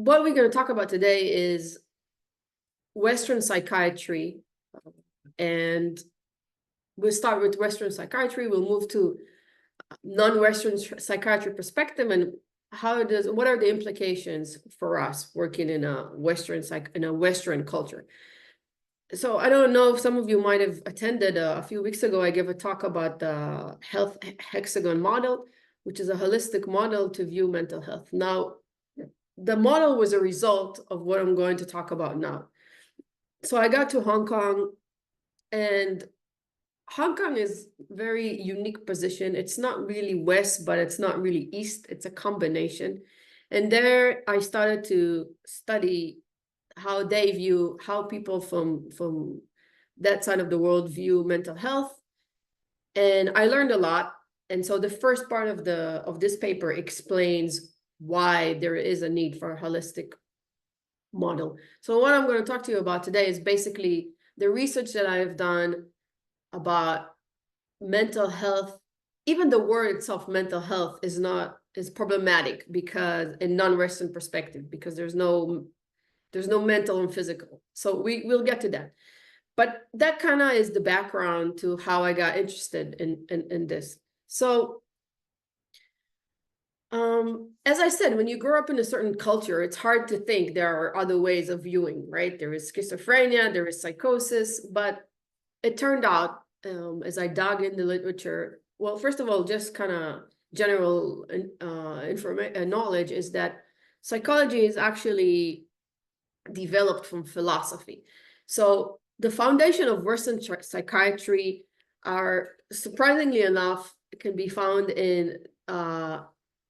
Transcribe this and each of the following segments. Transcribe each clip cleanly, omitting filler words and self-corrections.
what we're going to talk about today is Western psychiatry. And we'll start with Western psychiatry. We'll move to non-Western psychiatry perspective and what are the implications for us working in a Western culture. So I don't know if some of you might have attended a few weeks ago. I gave a talk about the health hexagon model, which is a holistic model to view mental health. Now, the model was a result of what I'm going to talk about now. So I got to Hong Kong, and Hong Kong is very unique position. It's not really West, but it's not really East. It's a combination. And there I started to study how people from that side of the world view mental health. And I learned a lot. And so the first part of this paper explains why there is a need for a holistic model. So what I'm going to talk to you about today is basically the research that I've done about mental health. Even the word itself, mental health, is problematic because in non-Western perspective, because there's no mental and physical. So we'll get to that. But that kind of is the background to how I got interested in this. So as I said, when you grow up in a certain culture, it's hard to think there are other ways of viewing, right? There is schizophrenia, there is psychosis, but it turned out, as I dug in the literature, well, first of all, just kind of general knowledge is that psychology is actually developed from philosophy. So the foundation of Western psychiatry are, surprisingly enough, can be found in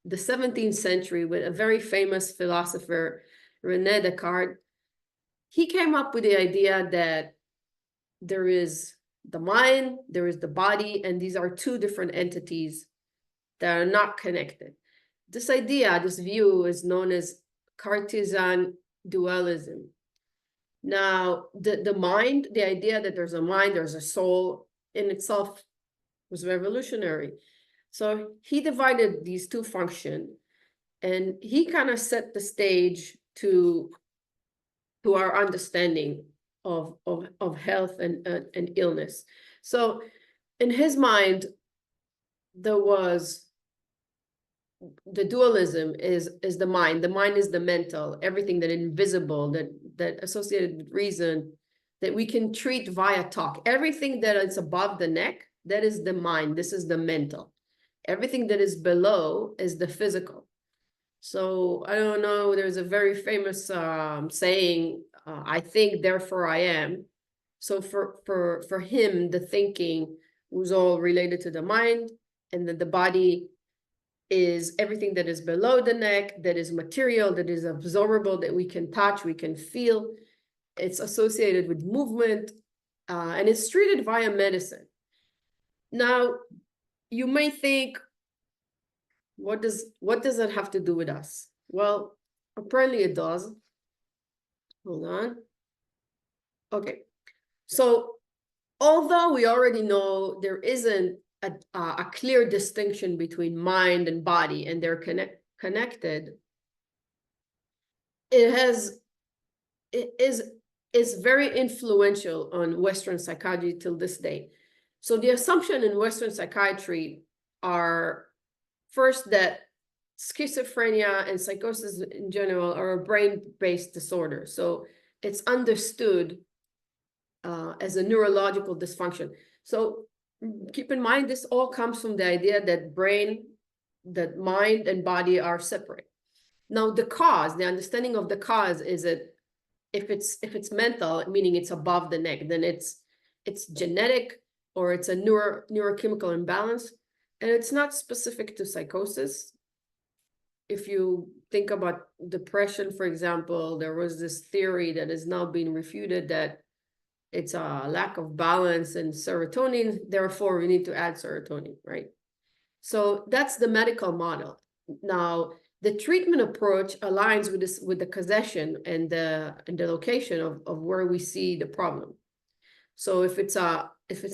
the 17th century with a very famous philosopher, René Descartes. He came up with the idea that there is the mind, there is the body, and these are two different entities that are not connected. This idea, this view is known as Cartesian dualism. Now, the mind, the idea that there's a mind, there's a soul in itself was revolutionary. So he divided these two functions, and he kind of set the stage to our understanding of health and illness. So in his mind, there was the dualism is the mind. The mind is the mental, everything that invisible, that associated with reason, that we can treat via talk. Everything that is above the neck, that is the mind. This is the mental. Everything that is below is the physical. So I don't know, there's a very famous saying, I think, therefore I am. So for him, the thinking was all related to the mind, and then the body is everything that is below the neck, that is material, that is absorbable, that we can touch, we can feel. It's associated with movement, and it's treated via medicine. Now, you may think, what does it have to do with us? Well, apparently it does. Hold on. Okay. So although we already know there isn't a clear distinction between mind and body, and they're connected, it is very influential on Western psychiatry till this day. So the assumption in Western psychiatry are, first, that schizophrenia and psychosis in general are a brain-based disorder. So it's understood as a neurological dysfunction. So keep in mind, this all comes from the idea that mind and body are separate. Now, the understanding of the cause is that if it's mental, meaning it's above the neck, then it's genetic, or it's a neurochemical imbalance, and it's not specific to psychosis. If you think about depression, for example, there was this theory that is now being refuted that it's a lack of balance in serotonin, therefore we need to add serotonin, right? So that's the medical model. Now, the treatment approach aligns with the causation and the location of where we see the problem. So if it's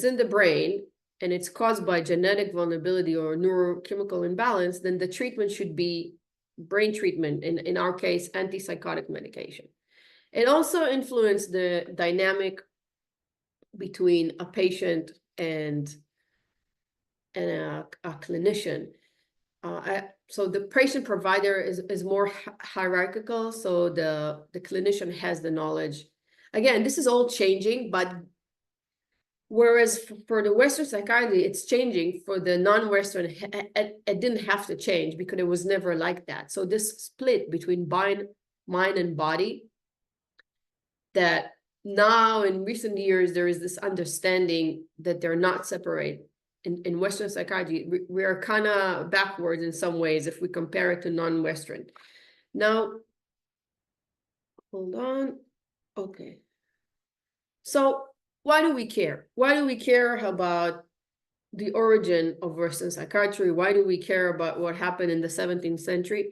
in the brain and it's caused by genetic vulnerability or neurochemical imbalance, then the treatment should be brain treatment, in our case, antipsychotic medication. It also influenced the dynamic between a patient and a clinician. So the patient provider is more hierarchical, so the clinician has the knowledge. Again, this is all changing, but whereas for the Western psychiatry, it's changing. For the non-Western, it didn't have to change because it was never like that. So this split between mind and body, that now in recent years, there is this understanding that they're not separate. In Western psychiatry, we are kind of backwards in some ways if we compare it to non-Western. Now, hold on. Okay. So why do we care? Why do we care about the origin of Western psychiatry? Why do we care about what happened in the 17th century?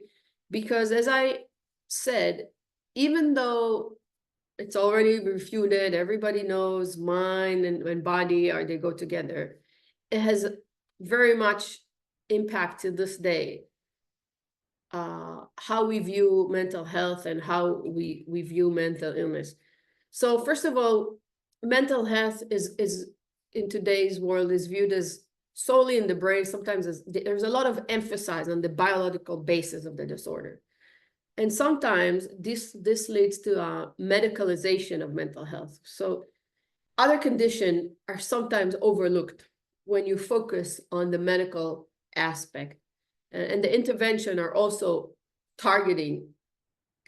Because as I said, even though it's already refuted, everybody knows mind and body they go together. It has very much impact to this day, how we view mental health and how we view mental illness. So first of all, mental health is in today's world is viewed as solely in the brain. Sometimes there's a lot of emphasis on the biological basis of the disorder. And sometimes this leads to a medicalization of mental health. So other conditions are sometimes overlooked when you focus on the medical aspect. And the intervention are also targeting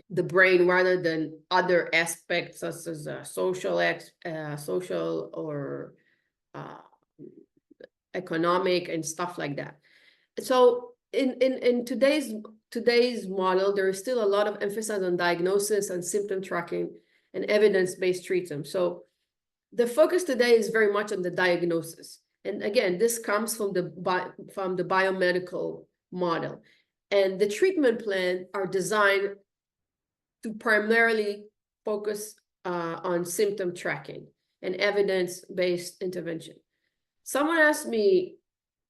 the brain rather than other aspects such as social or economic and stuff like that. So in today's model, there is still a lot of emphasis on diagnosis and symptom tracking and evidence-based treatment. So the focus today is very much on the diagnosis. And again, this comes from the biomedical model. And the treatment plan are designed to primarily focus on symptom tracking and evidence-based intervention. Someone asked me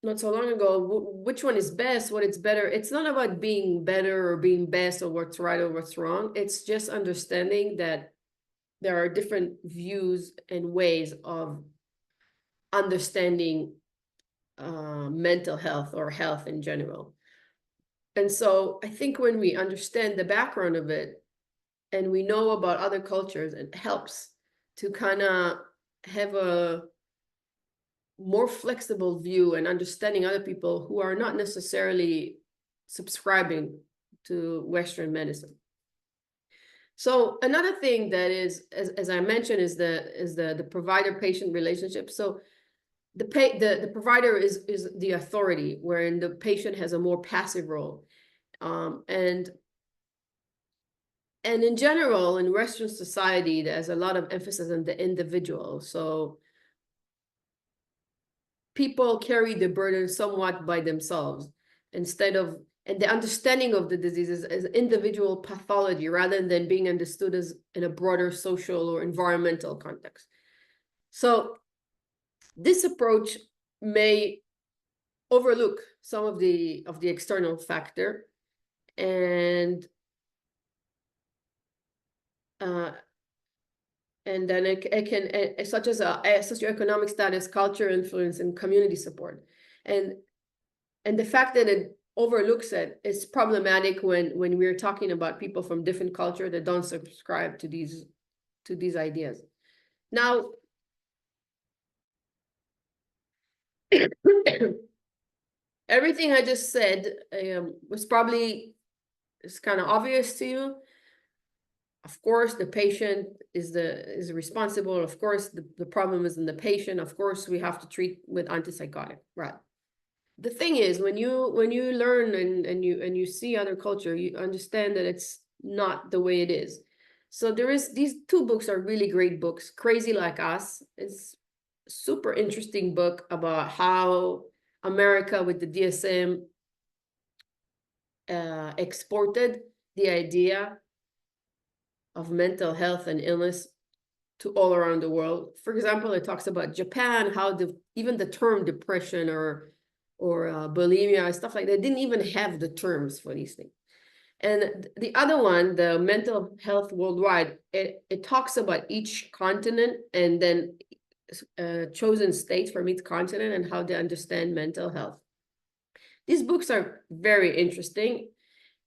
not so long ago, which one is best, what it's better. It's not about being better or being best or what's right or what's wrong. It's just understanding that there are different views and ways of understanding mental health or health in general. And so I think when we understand the background of it and we know about other cultures, it helps to kind of have a more flexible view and understanding other people who are not necessarily subscribing to Western medicine. So another thing that is, as I mentioned, is the provider-patient relationship. So the provider is the authority, wherein the patient has a more passive role. And in general, in Western society, there's a lot of emphasis on the individual. So people carry the burden somewhat by themselves and the understanding of the diseases as individual pathology rather than being understood as in a broader social or environmental context. So this approach may overlook some of the external factor and then it can, such as a socioeconomic status, culture, influence, and community support. And the fact that it overlooks it is problematic when we're talking about people from different culture that don't subscribe to these ideas. Now, everything I just said was probably kind of obvious to you. Of course, the patient is responsible. Of course, the problem is in the patient. Of course, we have to treat with antipsychotic, right? The thing is, when you learn and you see other culture, you understand that it's not the way it is. So these two books are really great books. Crazy Like Us is a super interesting book about how America with the DSM exported the idea of mental health and illness to all around the world. For example, it talks about Japan, how even the term depression or bulimia, stuff like that, didn't even have the terms for these things. And the other one, the mental health worldwide, it talks about each continent and then chosen states from each continent and how they understand mental health. These books are very interesting.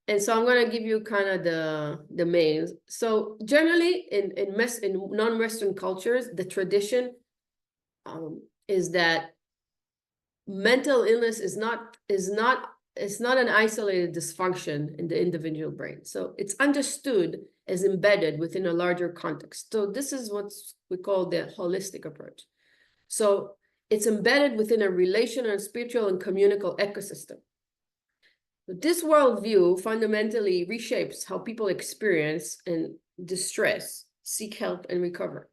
And so I'm going to give you kind of the mains. So generally in non-Western cultures, the tradition is that mental illness is not an isolated dysfunction in the individual brain. So it's understood as embedded within a larger context. So this is what we call the holistic approach. So it's embedded within a relational, spiritual, and communal ecosystem. This worldview fundamentally reshapes how people experience and distress, seek help, and recover.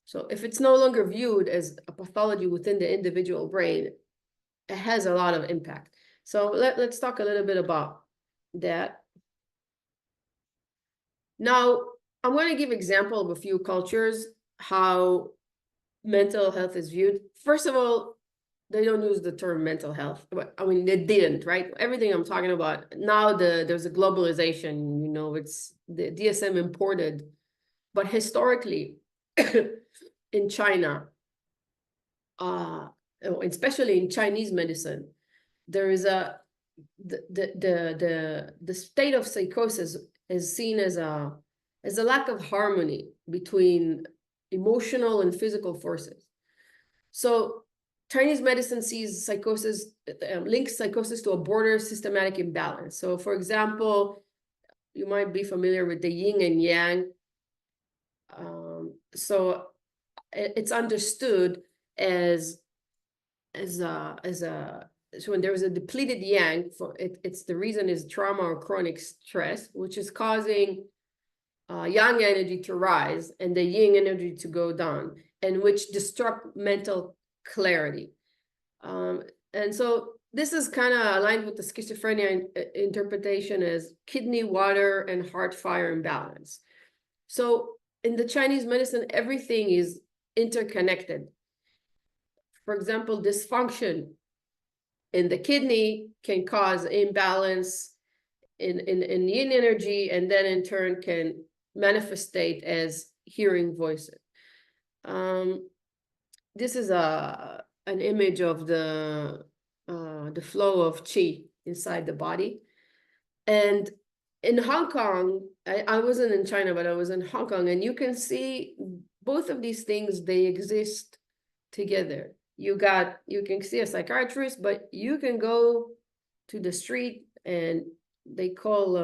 So if it's no longer viewed as a pathology within the individual brain, it has a lot of impact. So let's talk a little bit about that. Now, I'm going to give example of a few cultures, how mental health is viewed. First of all, they don't use the term mental health. I mean, they didn't, right? Everything I'm talking about now, there's a globalization, you know, it's the DSM imported, but historically in China, especially in Chinese medicine, there is the state of psychosis is seen as a lack of harmony between emotional and physical forces. So Chinese medicine sees psychosis, links psychosis to a border systematic imbalance. So for example, you might be familiar with the yin and yang. So it's understood as so when there is a depleted yang, it's the reason is trauma or chronic stress, which is causing yang energy to rise and the yin energy to go down, and which disrupt mental clarity. And so this is kind of aligned with the schizophrenia interpretation as kidney water and heart fire imbalance. So in the Chinese medicine, everything is interconnected. For example, dysfunction in the kidney can cause imbalance in yin energy, and then in turn can manifestate as hearing voices. This is an image of the flow of qi inside the body. And in Hong Kong, I wasn't in China, but I was in Hong Kong, and you can see both of these things, they exist together. You can see a psychiatrist, but you can go to the street and they call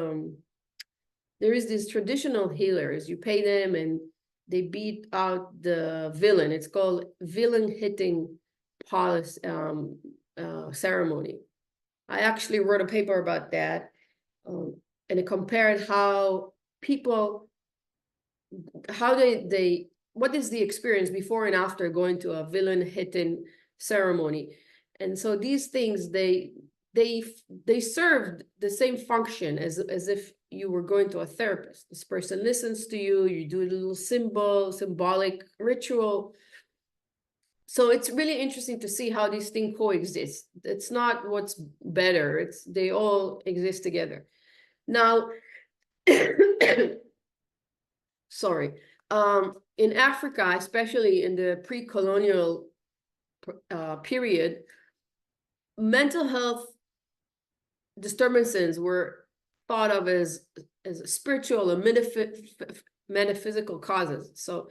there is these traditional healers. You pay them and they beat out the villain. It's called villain hitting policy ceremony. I actually wrote a paper about that, and it compared how people, what is the experience before and after going to a villain hitting ceremony. And so these things, they served the same function as if you were going to a therapist. This person listens to you, you do a little symbolic ritual. So it's really interesting to see how these things coexist. It's not what's better, they all exist together. Now, sorry, in Africa, especially in the pre-colonial period, mental health disturbances were thought of as spiritual or metaphysical causes. So,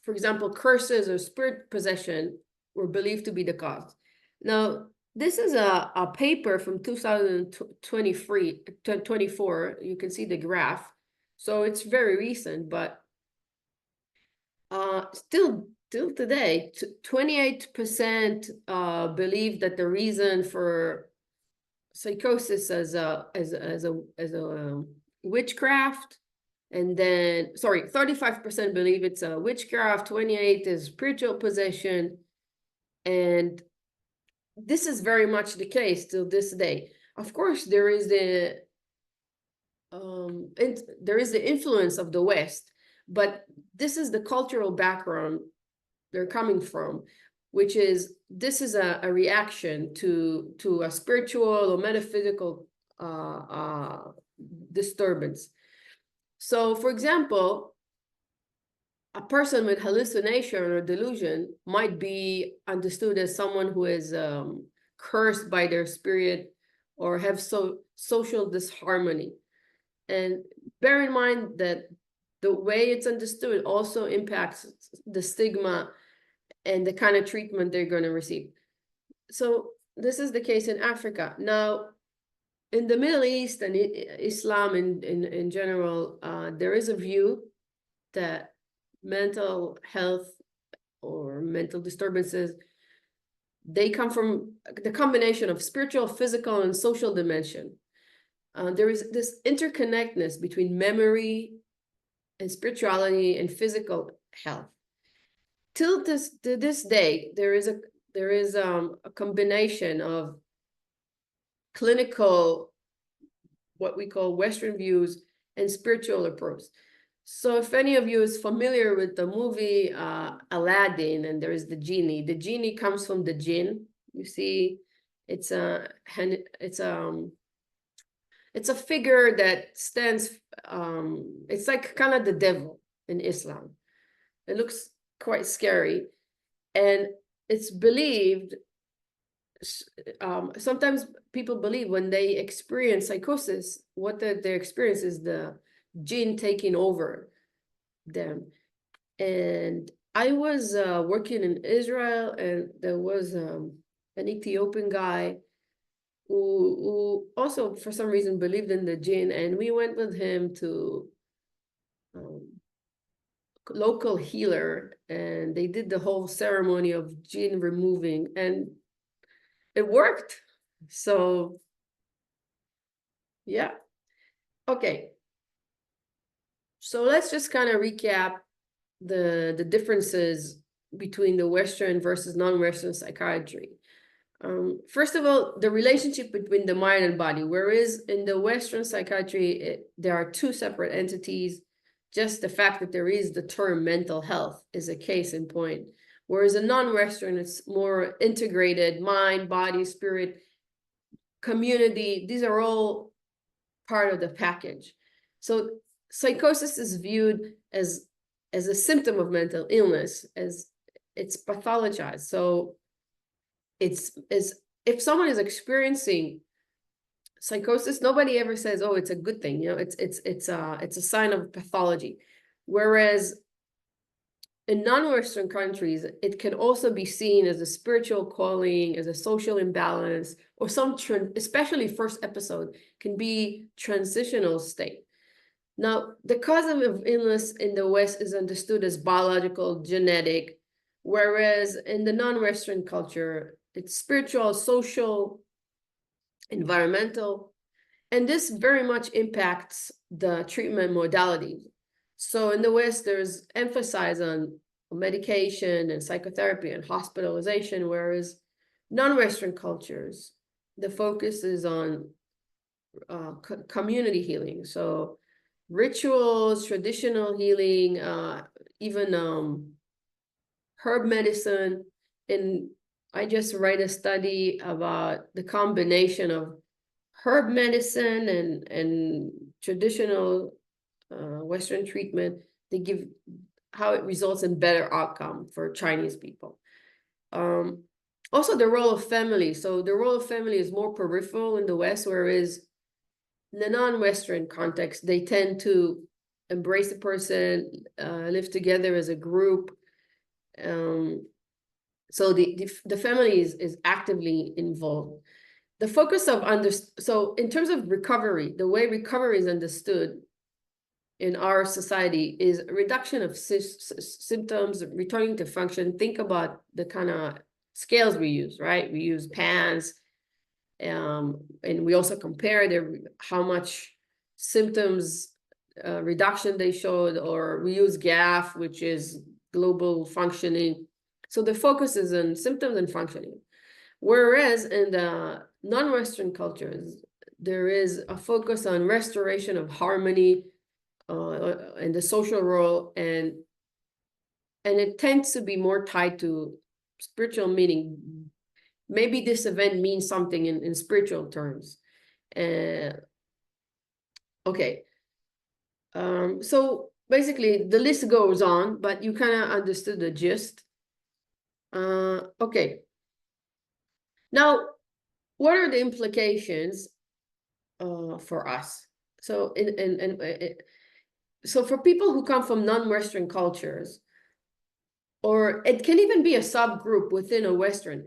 for example, curses or spirit possession were believed to be the cause. Now, this is a paper from 2024. You can see the graph. So it's very recent, but still today, 28% believe that the reason for psychosis as a witchcraft, and then 35% believe it's a witchcraft, 28% is spiritual possession, and this is very much the case till this day. Of course, there is the influence of the West, but this is the cultural background they're coming from, which is this is a reaction to a spiritual or metaphysical disturbance. So, for example, a person with hallucination or delusion might be understood as someone who is cursed by their spirit or have social disharmony. And bear in mind that the way it's understood also impacts the stigma and the kind of treatment they're going to receive. So this is the case in Africa. Now, in the Middle East and Islam in general, there is a view that mental health or mental disturbances, they come from the combination of spiritual, physical, and social dimension. There is this interconnectedness between memory and spirituality and physical health. To this day, there is a combination of clinical, what we call Western views, and spiritual approach. So if any of you is familiar with the movie Aladdin, and there is the genie comes from the jinn. You see, it's a figure that stands. It's like kind of the devil in Islam. It looks quite scary, and it's believed. Sometimes people believe when they experience psychosis, what they experience is the jinn taking over them. And I was working in Israel, and there was an Ethiopian guy who also for some reason believed in the jinn, and we went with him to local healer, and they did the whole ceremony of jinn removing, and it worked. So yeah. Okay. So let's just kind of recap the differences between the Western versus non-Western psychiatry. First of all, the relationship between the mind and body, whereas in the Western psychiatry, there are two separate entities. Just the fact that there is the term mental health is a case in point. Whereas in non-Western, it's more integrated: mind, body, spirit, community. These are all part of the package. So psychosis is viewed as a symptom of mental illness, as it's pathologized. So it's if someone is experiencing psychosis, nobody ever says, oh, it's a good thing. You know, it's a sign of pathology. Whereas in non-Western countries, it can also be seen as a spiritual calling, as a social imbalance, or especially first episode, can be transitional state. Now, the cause of illness in the West is understood as biological, genetic, whereas in the non-Western culture, it's spiritual, social, environmental, and this very much impacts the treatment modalities. So in the West, there's emphasis on medication and psychotherapy and hospitalization, whereas non-Western cultures, the focus is on community healing. So rituals, traditional healing, even herb medicine. And I just write a study about the combination of herb medicine and traditional Western treatment. They give how it results in better outcome for Chinese people. Also the role of family. So the role of family is more peripheral in the West, whereas in the non-Western context, they tend to embrace the person, live together as a group. So the family is actively involved. The focus of so in terms of recovery, the way recovery is understood in our society is a reduction of symptoms, returning to function. Think about the kind of scales we use, right? We use PANS, and we also compare how much symptoms reduction they showed, or we use GAF, which is global functioning. So the focus is on symptoms and functioning. Whereas in the non-Western cultures, there is a focus on restoration of harmony and the social role, and it tends to be more tied to spiritual meaning. Maybe this event means something in spiritual terms. Okay. So basically the list goes on, but you kind of understood the gist. Okay. Now, what are the implications for us? So so for people who come from non-Western cultures, or it can even be a subgroup within a Western,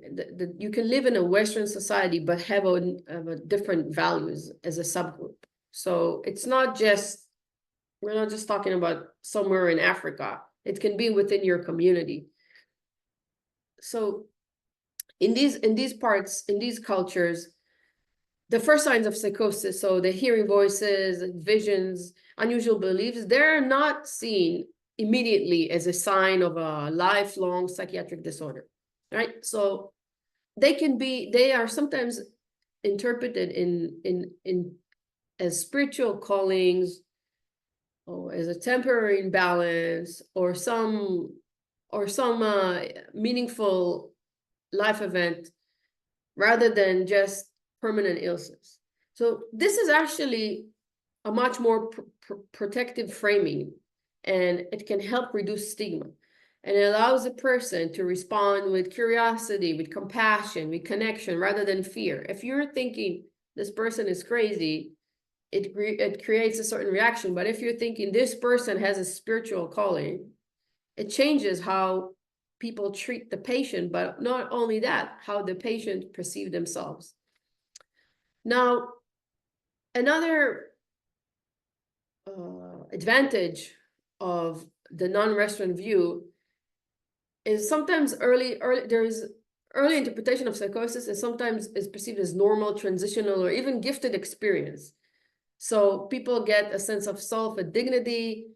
you can live in a Western society but have a different values as a subgroup. So it's not just, we're not just talking about somewhere in Africa. It can be within your community. So in these parts, in these cultures, the first signs of psychosis, so the hearing voices, visions, unusual beliefs, they're not seen immediately as a sign of a lifelong psychiatric disorder, right? So they are sometimes interpreted in as spiritual callings, or as a temporary imbalance, or some meaningful life event, rather than just permanent illness. So this is actually a much more protective framing, and it can help reduce stigma. And it allows a person to respond with curiosity, with compassion, with connection, rather than fear. If you're thinking this person is crazy, it creates a certain reaction. But if you're thinking this person has a spiritual calling, it changes how people treat the patient, but not only that, how the patient perceive themselves. Now, another advantage of the non-Western view is sometimes early interpretation of psychosis is sometimes is perceived as normal, transitional, or even gifted experience. So people get a sense of self and dignity.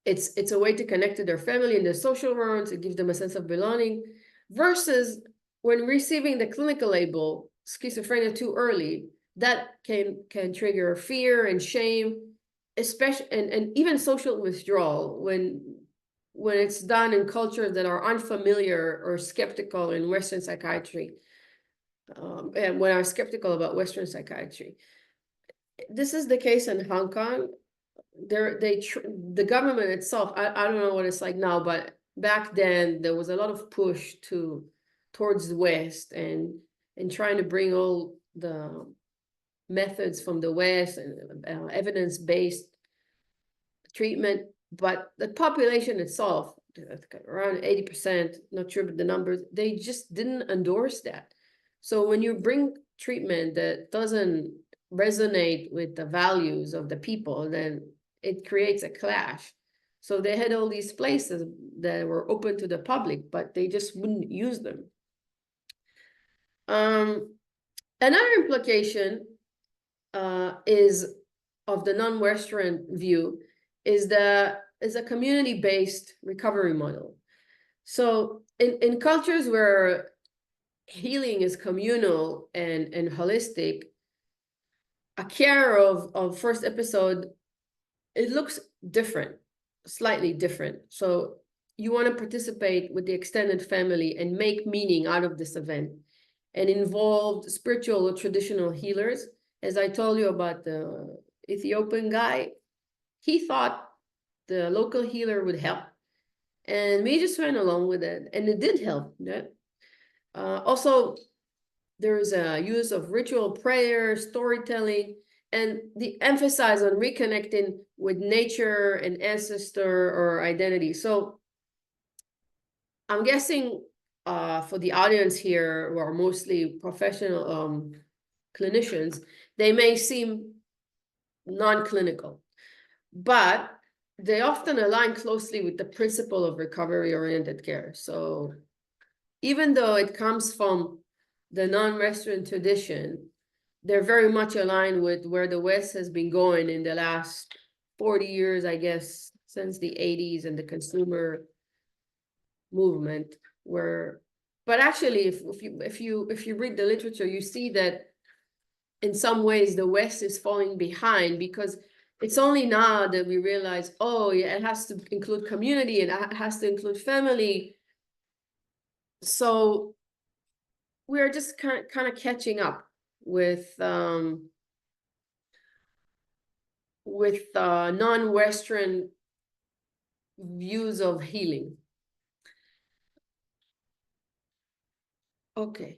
It's a way to connect to their family and their social world, to give them a sense of belonging, versus when receiving the clinical label schizophrenia too early, that can trigger fear and shame, especially and even social withdrawal when it's done in cultures that are unfamiliar or skeptical in Western psychiatry, and when are skeptical about Western psychiatry. This is the case in Hong Kong. The government itself, I don't know what it's like now, but back then there was a lot of push towards the West and trying to bring all the methods from the West and evidence-based treatment. But the population itself, around 80%, not sure about the numbers, they just didn't endorse that. So when you bring treatment that doesn't resonate with the values of the people, then it creates a clash. So they had all these places that were open to the public, but they just wouldn't use them. Another implication is of the non-Western view is a community-based recovery model. So in cultures where healing is communal and holistic, a care of first episode, it looks different, slightly different. So you want to participate with the extended family and make meaning out of this event, and involved spiritual or traditional healers. As I told you about the Ethiopian guy, he thought the local healer would help, and we just went along with it, and it did help. Yeah. Also, there's a use of ritual prayer, storytelling, and the emphasis on reconnecting with nature and ancestor or identity. So I'm guessing for the audience here, who are mostly professional clinicians, they may seem non-clinical, but they often align closely with the principle of recovery-oriented care. So even though it comes from the non-Western tradition, they're very much aligned with where the West has been going in the last 40 years, I guess, since the 80s and the consumer movement. But actually, if you read the literature, you see that in some ways the West is falling behind, because it's only now that we realize, oh yeah, it has to include community and it has to include family. So we're just kind of catching up with non-Western views of healing. Okay.